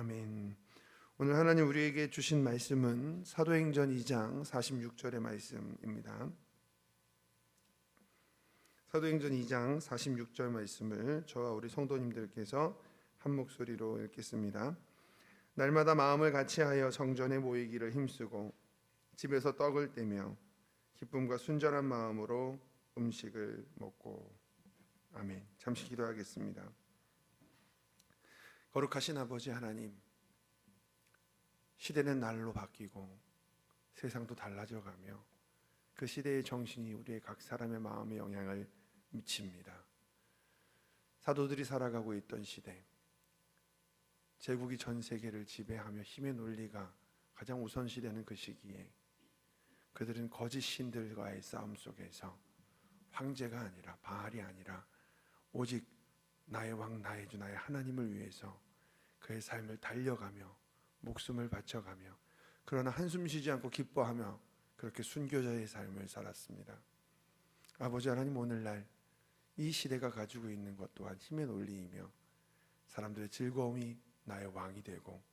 아멘. 오늘 하나님 우리에게 주신 말씀은 사도행전 2장 46절의 말씀입니다. 사도행전 2장 46절 말씀을 저와 우리 성도님들께서 한 목소리로 읽겠습니다. 날마다 마음을 같이하여 성전에 모이기를 힘쓰고 집에서 떡을 떼며 기쁨과 순전한 마음으로 음식을 먹고. 아멘. 잠시 기도하겠습니다. 거룩하신 아버지 하나님, 시대는 날로 바뀌고 세상도 달라져가며 그 시대의 정신이 우리의 각 사람의 마음에 영향을 미칩니다. 사도들이 살아가고 있던 시대, 제국이 전 세계를 지배하며 힘의 논리가 가장 우선시되는 그 시기에 그들은 거짓 신들과의 싸움 속에서 황제가 아니라 바알이 아니라 오직 나의 왕 나의 주 나의 하나님을 위해서 그의 삶을 달려가며 목숨을 바쳐가며 그러나 한숨 쉬지 않고 기뻐하며 그렇게 순교자의 삶을 살았습니다. 아버지 하나님, 오늘날 이 시대가 가지고 있는 것 또한 힘의 논리이며 사람들의 즐거움이 나의 왕이 되고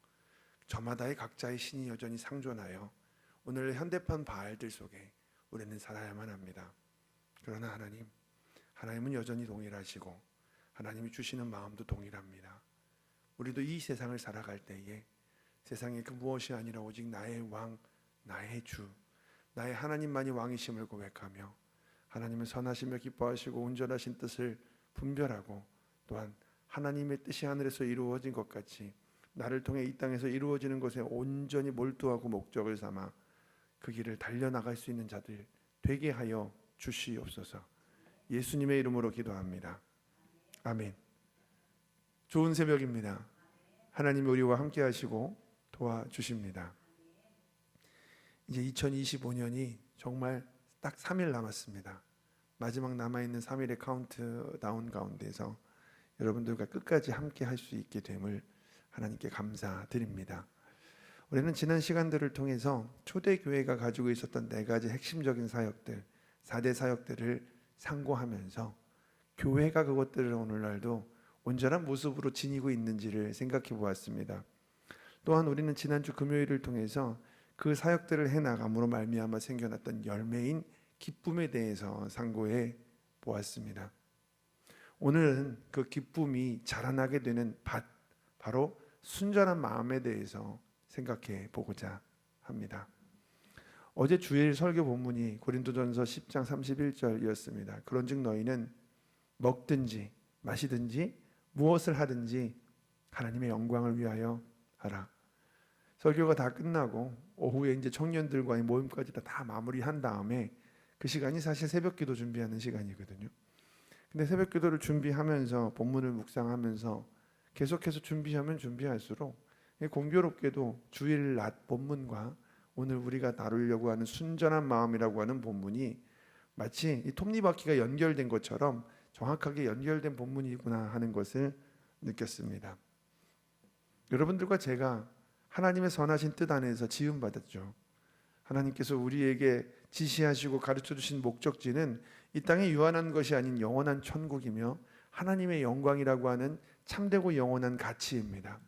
저마다의 각자의 신이 여전히 상존하여 오늘 현대판 바알들 속에 우리는 살아야만 합니다. 그러나 하나님은 여전히 동일하시고 하나님이 주시는 마음도 동일합니다. 우리도 이 세상을 살아갈 때에 세상에 그 무엇이 아니라 오직 나의 왕, 나의 주, 나의 하나님만이 왕이심을 고백하며 하나님은 선하시며 기뻐하시고 온전하신 뜻을 분별하고 또한 하나님의 뜻이 하늘에서 이루어진 것 같이 나를 통해 이 땅에서 이루어지는 것에 온전히 몰두하고 목적을 삼아 그 길을 달려나갈 수 있는 자들 되게 하여 주시옵소서. 예수님의 이름으로 기도합니다. 아멘. 좋은 새벽입니다. 하나님이 우리와 함께 하시고 도와주십니다. 이제 2025년이 정말 딱 3일 남았습니다. 마지막 남아있는 3일의 카운트다운 가운데서 여러분들과 끝까지 함께 할 수 있게 됨을 하나님께 감사드립니다. 우리는 지난 시간들을 통해서 초대교회가 가지고 있었던 4가지 핵심적인 사역들, 4대 사역들을 상고하면서 교회가 그것들을 오늘날도 온전한 모습으로 지니고 있는지를 생각해 보았습니다. 또한 우리는 지난주 금요일을 통해서 그 사역들을 해나감으로 말미암아 생겨났던 열매인 기쁨에 대해서 상고해 보았습니다. 오늘은 그 기쁨이 자라나게 되는 밭, 바로 순전한 마음에 대해서 생각해 보고자 합니다. 어제 주일 설교 본문이 고린도전서 10장 31절이었습니다. 그런즉 너희는 먹든지 마시든지 무엇을 하든지 하나님의 영광을 위하여 하라. 설교가 다 끝나고 오후에 이제 청년들과의 모임까지 다 마무리한 다음에 그 시간이 사실 새벽 기도 준비하는 시간이거든요. 근데 새벽 기도를 준비하면서 본문을 묵상하면서 계속해서 준비하면 준비할수록 공교롭게도 주일 낮 본문과 오늘 우리가 다루려고 하는 순전한 마음이라고 하는 본문이 마치 이 톱니바퀴가 연결된 것처럼 정확하게 연결된 본문이구나 하는 것을 느꼈습니다. 여러분들과 제가 하나님의 선하신 뜻 안에서 지음받았죠. 하나님께서 우리에게 지시하시고 가르쳐 주신 목적지는 이 땅에 유한한 것이 아닌 영원한 천국이며 하나님의 영광이라고 하는 참되고 영원한 가치입니다.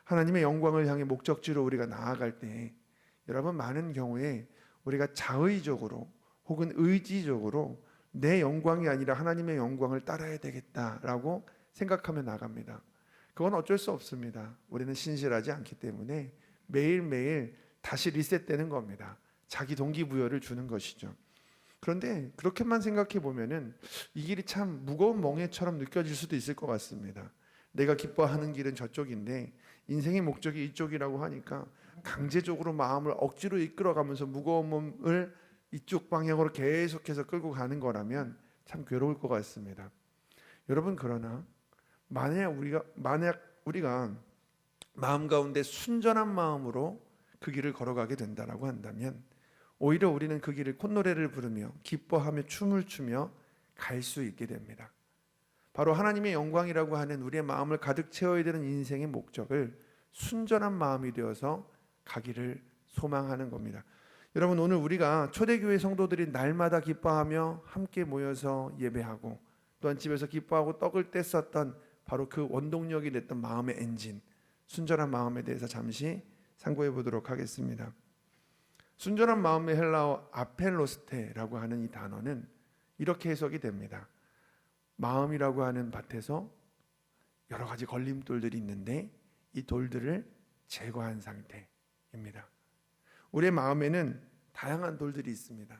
하나님의 영광을 향해 목적지로 우리가 나아갈 때 여러분, 많은 경우에 우리가 자의적으로 혹은 의지적으로 내 영광이 아니라 하나님의 영광을 따라야 되겠다라고 생각하며 나갑니다. 그건 어쩔 수 없습니다. 우리는 신실하지 않기 때문에 매일매일 다시 리셋되는 겁니다. 자기 동기부여를 주는 것이죠. 그런데 그렇게만 생각해 보면은 이 길이 참 무거운 멍에처럼 느껴질 수도 있을 것 같습니다. 내가 기뻐하는 길은 저쪽인데 인생의 목적이 이쪽이라고 하니까 강제적으로 마음을 억지로 이끌어가면서 무거운 몸을 이쪽 방향으로 계속해서 끌고 가는 거라면 참 괴로울 것 같습니다. 여러분, 그러나 만약 우리가 마음 가운데 순전한 마음으로 그 길을 걸어가게 된다라고 한다면 오히려 우리는 그 길을 콧노래를 부르며 기뻐하며 춤을 추며 갈 수 있게 됩니다. 바로 하나님의 영광이라고 하는 우리의 마음을 가득 채워야 되는 인생의 목적을 순전한 마음이 되어서 가기를 소망하는 겁니다. 여러분, 오늘 우리가 초대교회 성도들이 날마다 기뻐하며 함께 모여서 예배하고 또한 집에서 기뻐하고 떡을 뗐었던 바로 그 원동력이 됐던 마음의 엔진, 순전한 마음에 대해서 잠시 상고해 보도록 하겠습니다. 순전한 마음의 헬라어 아펠로스테라고 하는 이 단어는 이렇게 해석이 됩니다. 마음이라고 하는 밭에서 여러 가지 걸림돌들이 있는데 이 돌들을 제거한 상태입니다. 우리의 마음에는 다양한 돌들이 있습니다.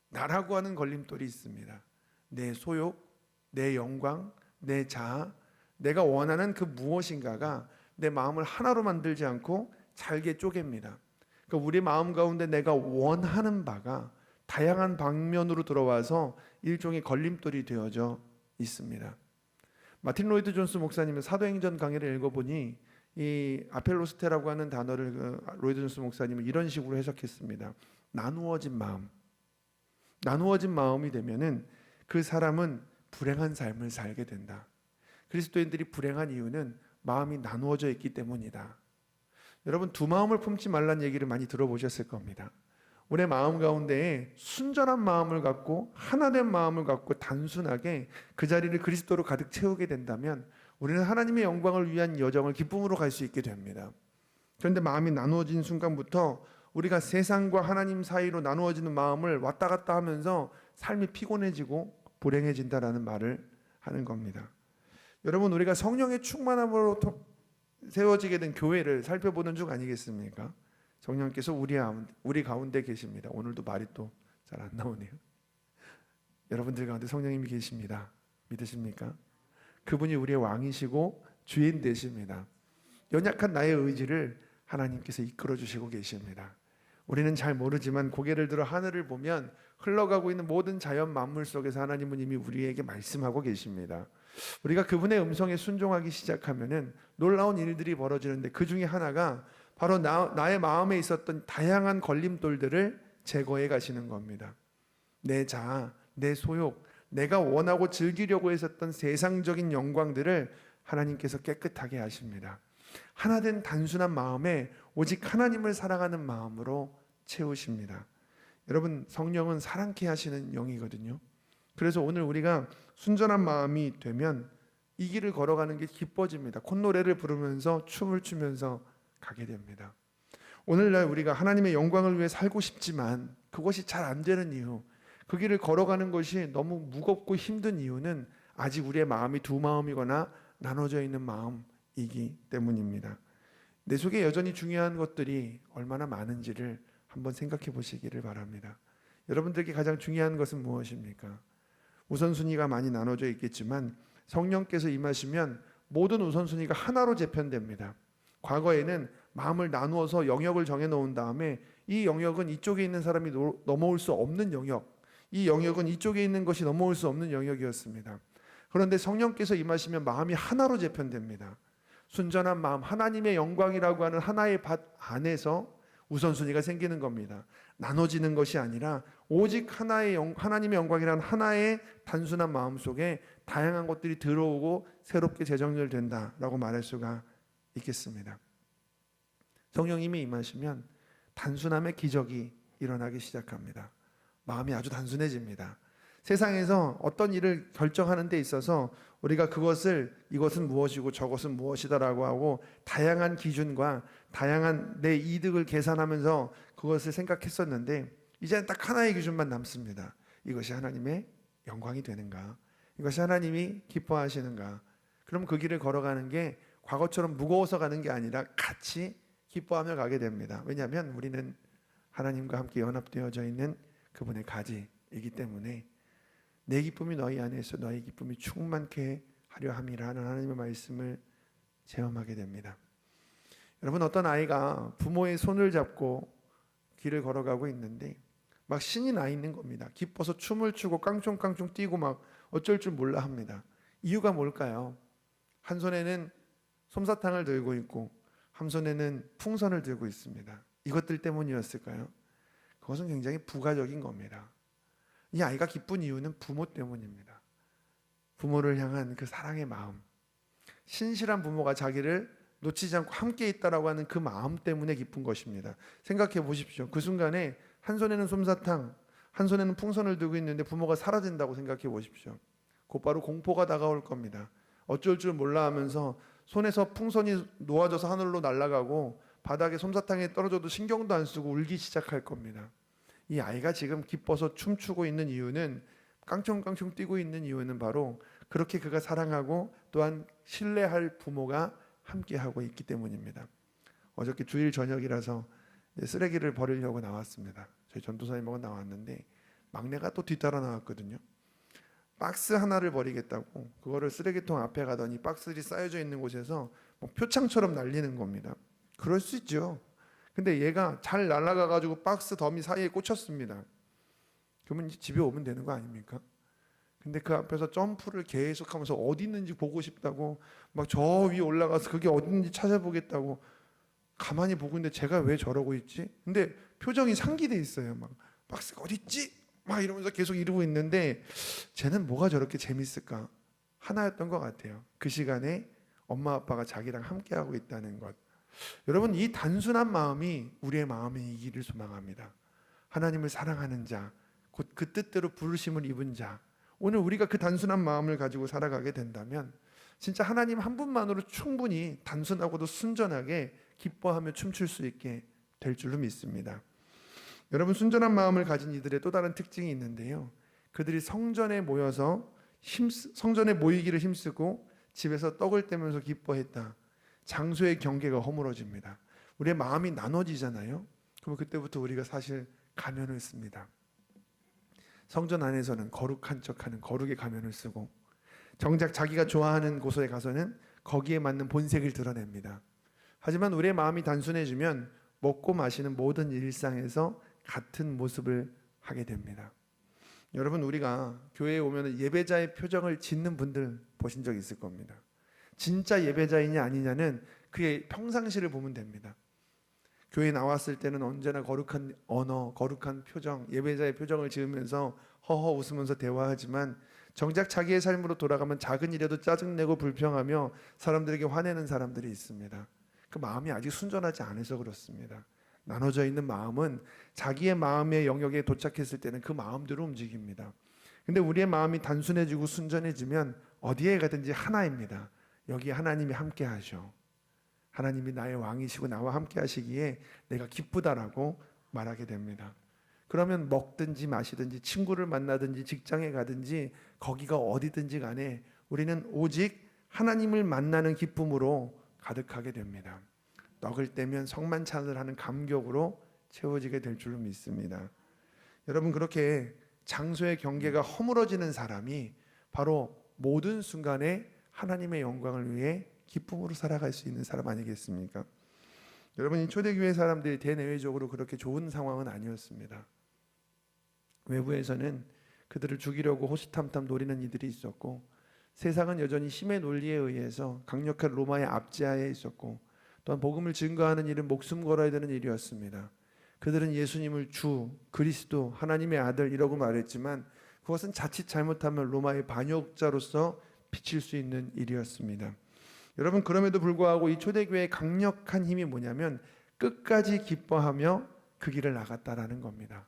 나라고 하는 걸림돌이 있습니다. 내 소욕, 내 영광, 내 자아, 내가 원하는 그 무엇인가가 내 마음을 하나로 만들지 않고 잘게 쪼갭니다. 그러니까 우리 마음 가운데 내가 원하는 바가 다양한 방면으로 들어와서 일종의 걸림돌이 되어져 있습니다. 마틴 로이드 존스 목사님의 사도행전 강의를 읽어보니 이 아펠로스테라고 하는 단어를 로이드 존스 목사님은 이런 식으로 해석했습니다. 나누어진 마음. 나누어진 마음이 되면은 그 사람은 불행한 삶을 살게 된다. 그리스도인들이 불행한 이유는 마음이 나누어져 있기 때문이다. 여러분, 두 마음을 품지 말라는 얘기를 많이 들어보셨을 겁니다. 우리 마음 가운데에 순전한 마음을 갖고 하나된 마음을 갖고 단순하게 그 자리를 그리스도로 가득 채우게 된다면 우리는 하나님의 영광을 위한 여정을 기쁨으로 갈 수 있게 됩니다. 그런데 마음이 나누어진 순간부터 우리가 세상과 하나님 사이로 나누어지는 마음을 왔다 갔다 하면서 삶이 피곤해지고 불행해진다라는 말을 하는 겁니다. 여러분, 우리가 성령의 충만함으로 세워지게 된 교회를 살펴보는 중 아니겠습니까? 성령께서 우리 가운데 계십니다. 오늘도 말이 또 잘 안 나오네요. 여러분들 가운데 성령님이 계십니다. 믿으십니까? 그분이 우리의 왕이시고 주인 되십니다. 연약한 나의 의지를 하나님께서 이끌어 주시고 계십니다. 우리는 잘 모르지만 고개를 들어 하늘을 보면 흘러가고 있는 모든 자연 만물 속에서 하나님은 이미 우리에게 말씀하고 계십니다. 우리가 그분의 음성에 순종하기 시작하면은 놀라운 일들이 벌어지는데 그 중에 하나가 바로 나의 마음에 있었던 다양한 걸림돌들을 제거해 가시는 겁니다. 내 자아, 내 소욕, 내가 원하고 즐기려고 했었던 세상적인 영광들을 하나님께서 깨끗하게 하십니다. 하나된 단순한 마음에 오직 하나님을 사랑하는 마음으로 채우십니다. 여러분, 성령은 사랑케 하시는 영이거든요. 그래서 오늘 우리가 순전한 마음이 되면 이 길을 걸어가는 게 기뻐집니다. 콧노래를 부르면서 춤을 추면서 가게 됩니다. 오늘날 우리가 하나님의 영광을 위해 살고 싶지만 그것이 잘 안 되는 이유, 그 길을 걸어가는 것이 너무 무겁고 힘든 이유는 아직 우리의 마음이 두 마음이거나 나눠져 있는 마음이기 때문입니다. 내 속에 여전히 중요한 것들이 얼마나 많은지를 한번 생각해 보시기를 바랍니다. 여러분들에게 가장 중요한 것은 무엇입니까? 우선순위가 많이 나눠져 있겠지만 성령께서 임하시면 모든 우선순위가 하나로 재편됩니다. 과거에는 마음을 나누어서 영역을 정해 놓은 다음에 이 영역은 이쪽에 있는 사람이 넘어올 수 없는 영역, 이 영역은 이쪽에 있는 것이 넘어올 수 없는 영역이었습니다. 그런데 성령께서 임하시면 마음이 하나로 재편됩니다. 순전한 마음, 하나님의 영광이라고 하는 하나의 밭 안에서 우선순위가 생기는 겁니다. 나눠지는 것이 아니라 오직 하나님의 영광이라는 하나의 단순한 마음 속에 다양한 것들이 들어오고 새롭게 재정렬된다라고 말할 수가 있겠습니다. 성령님이 임하시면 단순함의 기적이 일어나기 시작합니다. 마음이 아주 단순해집니다. 세상에서 어떤 일을 결정하는 데 있어서 우리가 이것은 무엇이고 저것은 무엇이다라고 하고 다양한 기준과 다양한 내 이득을 계산하면서 그것을 생각했었는데 이제는 딱 하나의 기준만 남습니다. 이것이 하나님의 영광이 되는가? 이것이 하나님이 기뻐하시는가? 그럼 그 길을 걸어가는 게 과거처럼 무거워서 가는 게 아니라 같이 기뻐하며 가게 됩니다. 왜냐하면 우리는 하나님과 함께 연합되어져 있는 그분의 가지이기 때문에 내 기쁨이 너희 안에서 너희 기쁨이 충만케 하려 함이라는 하나님의 말씀을 체험하게 됩니다. 여러분, 어떤 아이가 부모의 손을 잡고 길을 걸어가고 있는데 막 신이 나 있는 겁니다. 기뻐서 춤을 추고 깡총깡총 뛰고 막 어쩔 줄 몰라 합니다. 이유가 뭘까요? 한 손에는 솜사탕을 들고 있고 한 손에는 풍선을 들고 있습니다. 이것들 때문이었을까요? 그것은 굉장히 부가적인 겁니다. 이 아이가 기쁜 이유는 부모 때문입니다. 부모를 향한 그 사랑의 마음, 신실한 부모가 자기를 놓치지 않고 함께 있다라고 하는 그 마음 때문에 기쁜 것입니다. 생각해 보십시오. 그 순간에 한 손에는 솜사탕, 한 손에는 풍선을 들고 있는데 부모가 사라진다고 생각해 보십시오. 곧바로 공포가 다가올 겁니다. 어쩔 줄 몰라 하면서 손에서 풍선이 놓아져서 하늘로 날아가고 바닥에 솜사탕에 떨어져도 신경도 안 쓰고 울기 시작할 겁니다. 이 아이가 지금 기뻐서 춤추고 있는 이유는, 깡총깡총 뛰고 있는 이유는 바로 그렇게 그가 사랑하고 또한 신뢰할 부모가 함께하고 있기 때문입니다. 어저께 주일 저녁이라서 쓰레기를 버리려고 나왔습니다. 저희 전도사님하고 나왔는데 막내가 또 뒤따라 나왔거든요. 박스 하나를 버리겠다고 그거를 쓰레기통 앞에 가더니 박스들이 쌓여져 있는 곳에서 뭐 표창처럼 날리는 겁니다. 그럴 수 있죠. 근데 얘가 잘 날아가가지고 박스 더미 사이에 꽂혔습니다. 그러면 이제 집에 오면 되는 거 아닙니까? 근데 그 앞에서 점프를 계속하면서 어디 있는지 보고 싶다고 막 저 위에 올라가서 그게 어디 있는지 찾아보겠다고 가만히 보고 있는데 제가 왜 저러고 있지? 근데 표정이 상기돼 있어요. 막 박스가 어디 있지? 막 이러면서 계속 이러고 있는데 쟤는 뭐가 저렇게 재밌을까? 하나였던 것 같아요. 그 시간에 엄마 아빠가 자기랑 함께하고 있다는 것. 여러분, 이 단순한 마음이 우리의 마음이기를 소망합니다. 하나님을 사랑하는 자, 곧 그 뜻대로 부르심을 입은 자. 오늘 우리가 그 단순한 마음을 가지고 살아가게 된다면 진짜 하나님 한 분만으로 충분히 단순하고도 순전하게 기뻐하며 춤출 수 있게 될 줄로 믿습니다. 여러분, 순전한 마음을 가진 이들의 또 다른 특징이 있는데요, 그들이 성전에 모여서 성전에 모이기를 힘쓰고 집에서 떡을 떼면서 기뻐했다. 장소의 경계가 허물어집니다. 우리의 마음이 나눠지잖아요. 그러면 그때부터 우리가 사실 가면을 씁니다. 성전 안에서는 거룩한 척하는 거룩의 가면을 쓰고, 정작 자기가 좋아하는 곳에 가서는 거기에 맞는 본색을 드러냅니다. 하지만 우리의 마음이 단순해지면 먹고 마시는 모든 일상에서 같은 모습을 하게 됩니다. 여러분, 우리가 교회에 오면 예배자의 표정을 짓는 분들 보신 적 있을 겁니다. 진짜 예배자이냐 아니냐는 그의 평상시를 보면 됩니다. 교회에 나왔을 때는 언제나 거룩한 언어, 거룩한 표정, 예배자의 표정을 지으면서 허허 웃으면서 대화하지만 정작 자기의 삶으로 돌아가면 작은 일에도 짜증내고 불평하며 사람들에게 화내는 사람들이 있습니다. 그 마음이 아직 순전하지 않아서 그렇습니다. 나눠져 있는 마음은 자기의 마음의 영역에 도착했을 때는 그 마음대로 움직입니다. 근데 우리의 마음이 단순해지고 순전해지면 어디에 가든지 하나입니다. 여기에 하나님이 함께 하셔. 하나님이 나의 왕이시고 나와 함께 하시기에 내가 기쁘다라고 말하게 됩니다. 그러면 먹든지 마시든지 친구를 만나든지 직장에 가든지 거기가 어디든지 간에 우리는 오직 하나님을 만나는 기쁨으로 가득하게 됩니다. 떡을 떼면 성만찬을 하는 감격으로 채워지게 될 줄로 믿습니다. 여러분, 그렇게 장소의 경계가 허물어지는 사람이 바로 모든 순간에 하나님의 영광을 위해 기쁨으로 살아갈 수 있는 사람 아니겠습니까? 여러분, 이 초대교회 사람들이 대내외적으로 그렇게 좋은 상황은 아니었습니다. 외부에서는 그들을 죽이려고 호시탐탐 노리는 이들이 있었고, 세상은 여전히 힘의 논리에 의해서 강력한 로마의 압제하에 있었고, 또한 복음을 증거하는 일은 목숨 걸어야 되는 일이었습니다. 그들은 예수님을 주, 그리스도, 하나님의 아들 이라고 말했지만 그것은 자칫 잘못하면 로마의 반역자로서 비칠 수 있는 일이었습니다. 여러분, 그럼에도 불구하고 이 초대교회의 강력한 힘이 뭐냐면 끝까지 기뻐하며 그 길을 나갔다라는 겁니다.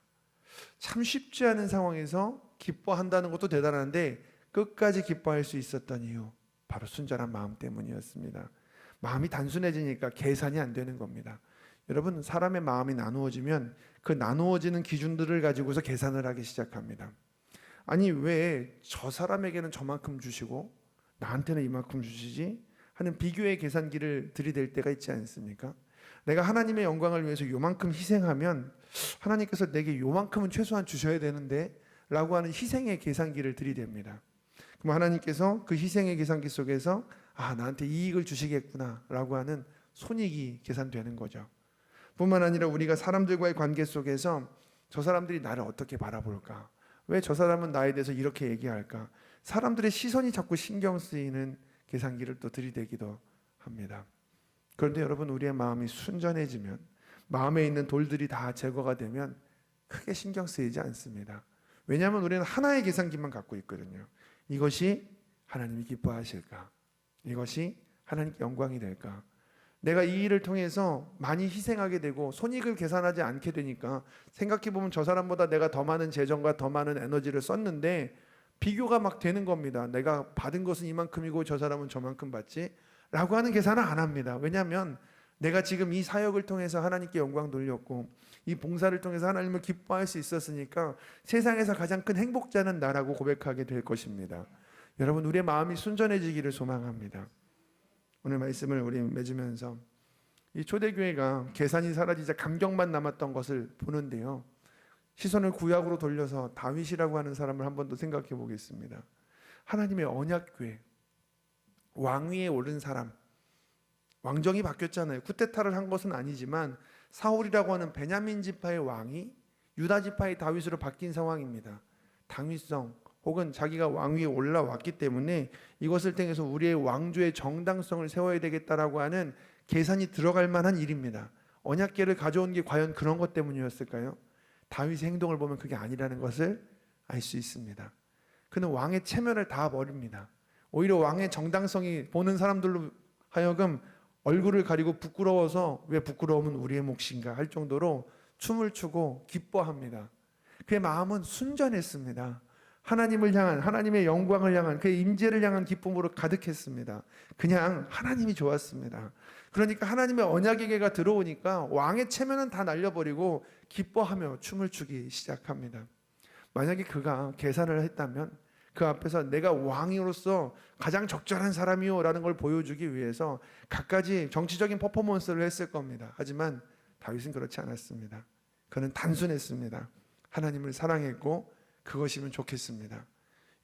참 쉽지 않은 상황에서 기뻐한다는 것도 대단한데 끝까지 기뻐할 수 있었던 이유, 바로 순전한 마음 때문이었습니다. 마음이 단순해지니까 계산이 안 되는 겁니다. 여러분, 사람의 마음이 나누어지면 그 나누어지는 기준들을 가지고서 계산을 하기 시작합니다. 아니, 왜 저 사람에게는 저만큼 주시고 나한테는 이만큼 주시지? 하는 비교의 계산기를 들이댈 때가 있지 않습니까? 내가 하나님의 영광을 위해서 요만큼 희생하면 하나님께서 내게 요만큼은 최소한 주셔야 되는데 라고 하는 희생의 계산기를 들이댑니다. 그럼 하나님께서 그 희생의 계산기 속에서 나한테 이익을 주시겠구나 라고 하는 손익이 계산되는 거죠. 뿐만 아니라 우리가 사람들과의 관계 속에서 저 사람들이 나를 어떻게 바라볼까? 왜 저 사람은 나에 대해서 이렇게 얘기할까? 사람들의 시선이 자꾸 신경 쓰이는 계산기를 또 들이대기도 합니다. 그런데 여러분, 우리의 마음이 순전해지면, 마음에 있는 돌들이 다 제거가 되면 크게 신경 쓰이지 않습니다. 왜냐하면 우리는 하나의 계산기만 갖고 있거든요. 이것이 하나님이 기뻐하실까? 이것이 하나님께 영광이 될까? 내가 이 일을 통해서 많이 희생하게 되고 손익을 계산하지 않게 되니까 생각해보면 저 사람보다 내가 더 많은 재정과 더 많은 에너지를 썼는데 비교가 막 되는 겁니다. 내가 받은 것은 이만큼이고 저 사람은 저만큼 받지? 라고 하는 계산은 안 합니다. 왜냐하면 내가 지금 이 사역을 통해서 하나님께 영광 돌렸고 이 봉사를 통해서 하나님을 기뻐할 수 있었으니까 세상에서 가장 큰 행복자는 나라고 고백하게 될 것입니다. 여러분, 우리의 마음이 순전해지기를 소망합니다. 오늘 말씀을 우리 맺으면서 이 초대교회가 계산이 사라지자 감격만 남았던 것을 보는데요, 시선을 구약으로 돌려서 다윗이라고 하는 사람을 한 번 더 생각해 보겠습니다. 하나님의 언약궤, 왕위에 오른 사람, 왕정이 바뀌었잖아요. 쿠데타를 한 것은 아니지만 사울이라고 하는 베냐민 지파의 왕이 유다 지파의 다윗으로 바뀐 상황입니다. 당위성 혹은 자기가 왕위에 올라왔기 때문에 이것을 통해서 우리의 왕조의 정당성을 세워야 되겠다라고 하는 계산이 들어갈 만한 일입니다. 언약궤를 가져온 게 과연 그런 것 때문이었을까요? 다윗의 행동을 보면 그게 아니라는 것을 알 수 있습니다. 그는 왕의 체면을 다 버립니다. 오히려 왕의 정당성이 보는 사람들로 하여금 얼굴을 가리고 부끄러워서 왜 부끄러움은 우리의 몫인가 할 정도로 춤을 추고 기뻐합니다. 그의 마음은 순전했습니다. 하나님을 향한, 하나님의 영광을 향한, 그의 임재를 향한 기쁨으로 가득했습니다. 그냥 하나님이 좋았습니다. 그러니까 하나님의 언약의 궤가 들어오니까 왕의 체면은 다 날려버리고 기뻐하며 춤을 추기 시작합니다. 만약에 그가 계산을 했다면 그 앞에서 내가 왕으로서 가장 적절한 사람이요 라는 걸 보여주기 위해서 갖가지 정치적인 퍼포먼스를 했을 겁니다. 하지만 다윗은 그렇지 않았습니다. 그는 단순했습니다. 하나님을 사랑했고 그것이면 좋겠습니다.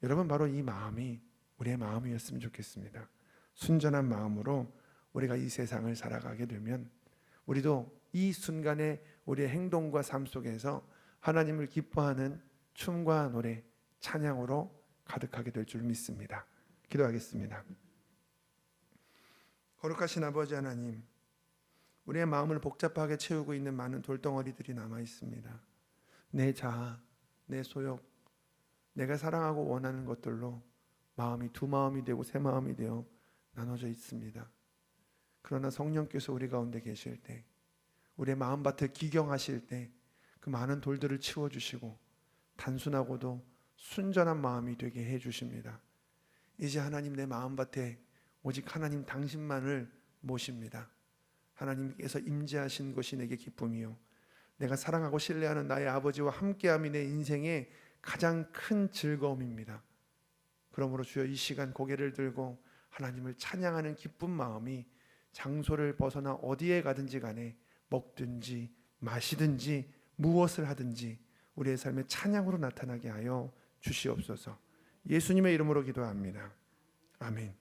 여러분, 바로 이 마음이 우리의 마음이었으면 좋겠습니다. 순전한 마음으로 우리가 이 세상을 살아가게 되면 우리도 이 순간에 우리의 행동과 삶 속에서 하나님을 기뻐하는 춤과 노래, 찬양으로 가득하게 될 줄 믿습니다. 기도하겠습니다. 거룩하신 아버지 하나님, 우리의 마음을 복잡하게 채우고 있는 많은 돌덩어리들이 남아 있습니다. 내 자아, 내 소욕, 내가 사랑하고 원하는 것들로 마음이 두 마음이 되고 세 마음이 되어 나눠져 있습니다. 그러나 성령께서 우리 가운데 계실 때, 우리의 마음밭을 기경하실 때 그 많은 돌들을 치워주시고 단순하고도 순전한 마음이 되게 해주십니다. 이제 하나님, 내 마음밭에 오직 하나님 당신만을 모십니다. 하나님께서 임재하신 것이 내게 기쁨이요, 내가 사랑하고 신뢰하는 나의 아버지와 함께함이 내 인생의 가장 큰 즐거움입니다. 그러므로 주여, 이 시간 고개를 들고 하나님을 찬양하는 기쁜 마음이 장소를 벗어나 어디에 가든지 간에 먹든지 마시든지 무엇을 하든지 우리의 삶의 찬양으로 나타나게 하여 주시옵소서. 예수님의 이름으로 기도합니다. 아멘.